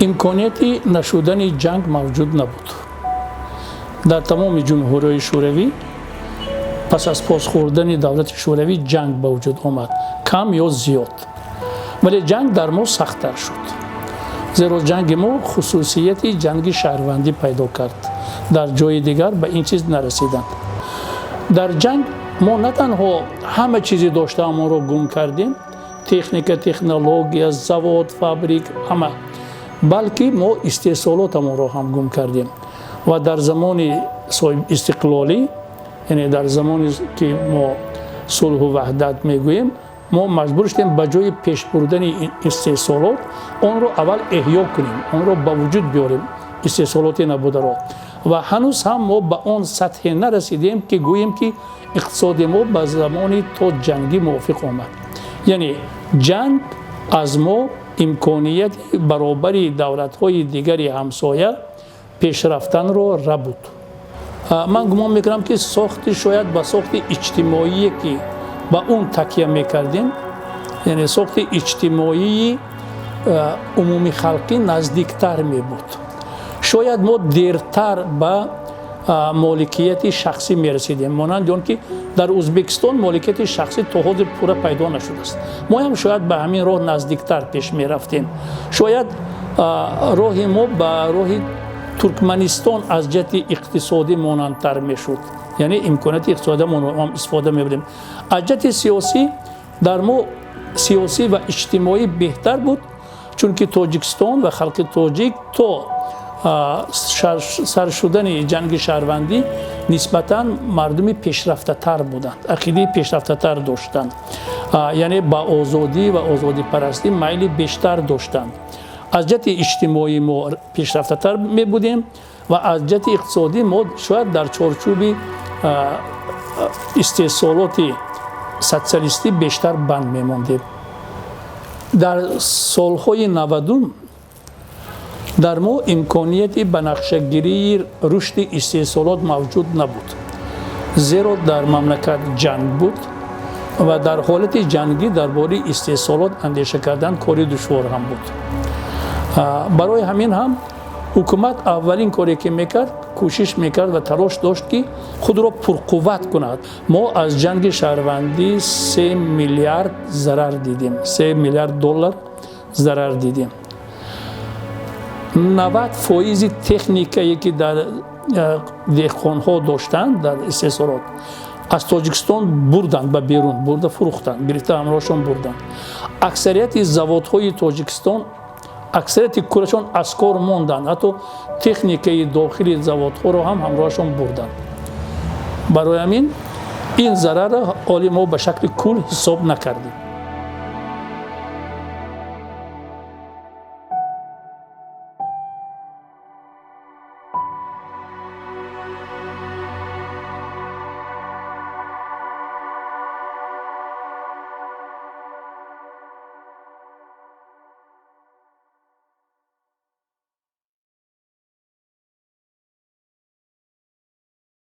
имконияти нашудани ҷанг мавҷуд набуд. Дар тамоми ҷумҳуриҳои шӯравӣ пас аз позхӯрдани давлати шӯравӣ ҷанг ба вуҷуд омад, кам ё зиёд. Вале ҷанг дар мо сахттар шуд. Зеро ҷанги мо хусусияти ҷанги шаҳрвандӣ пайдо кард. Дар ҷои дигар ба ин чиз нарасиданд. Дар ҷанг мо на танҳо ҳама чизи доштаамонро гум кардем, техника, технология, завод, фабрик, ҳама, балки мо истеҳсолотамонро ҳам гум кардем. Ва дар замони истиқлолӣ, яъне дар замоне ки мо сулҳу ваҳдат мегӯем, мо маҷбур шудем ба ҷои пеш бурдани истеҳсолот онро аввал эҳё кунем, онро ба вуҷуд биёрем, истеҳсолоти набударо. Ва ҳанӯз ҳам мо ба он сатҳе нарасидем ки гӯем ки иқтисоди мо ба замони то ҷангӣ мувофиқ омад. Яъне ҷанг аз мо имконияти баробари давлатҳои дигари ҳамсоя пешрафтанро рабуд. Ман гумон мекунам ки сохти шояд ба сохти иҷтимоие ки ба он такя мекардем, яъне сохти иҷтимоии умуми халқӣ наздиктар мебуд. Шояд мо дертар ба моликияти шахсӣ мерасидем, монанд он ки дар Ӯзбекистон моликияти шахсӣ то ҳозир пурра пайдо нашудааст. Мо ҳам шояд ба ҳамин роҳ наздиктар пеш мерафтем. Шояд роҳи мо ба роҳи Туркманистон аз ҷиҳати иқтисодӣ монандтар мешуд, яъне имконияти иқтисодиамон ҳам истифода мебудем. Аз ҷиҳати сиёсӣ дар мо сиёсӣ ва иҷтимоӣ беҳтар буд, чунки Тоҷикистон ва халқи тоҷик то сар шудани ҷанги шаҳрвандӣ нисбатан мардуми пешрафтатар буданд, ақидаи пешрафтатар доштанд, яъне ба озодӣ ва озодипарастӣ майли бештар доштанд. аз ҷиҳати иҷтимоӣ мо пешрафтатар мебудем ва аз ҷиҳати иқтисодӣ мо шояд дар чорчӯби истеҳсолоти социалистӣ бештар банд мемондем. дар солҳои 90 дар мо имконияти ба нақшагирии рушди истеҳсолот мавҷуд набуд, зеро дар мамлакат ҷанг буд ва дар ҳолати ҷангӣ дар бораи истеҳсолот андеша кардан кори душвор ҳам буд. барои ҳамин ҳам ҳукумат аввалин коре ки мекард, кӯшиш мекард ва талош дошт ки худро пурқувват кунад. мо аз ҷанги шаҳрвандӣ 3 миллиард зарар дидем, 3 миллиард доллар зарар дидем. 90% техникае ки дар деҳқонҳо доштанд дар истеҳсолот аз Тоҷикистон бурданд, ба берун бурда фурӯхтанд, гирифта ҳамроҳшон бурданд. аксарияти заводҳои Тоҷикистон, аксарияти кӯрашон аз кор монданд, ҳатто техникаи дохили заводҳоро ҳам ҳамроҳашон бурданд. барои ҳамин ин зарарро оли мо ба шакли кул ҳисоб накардем.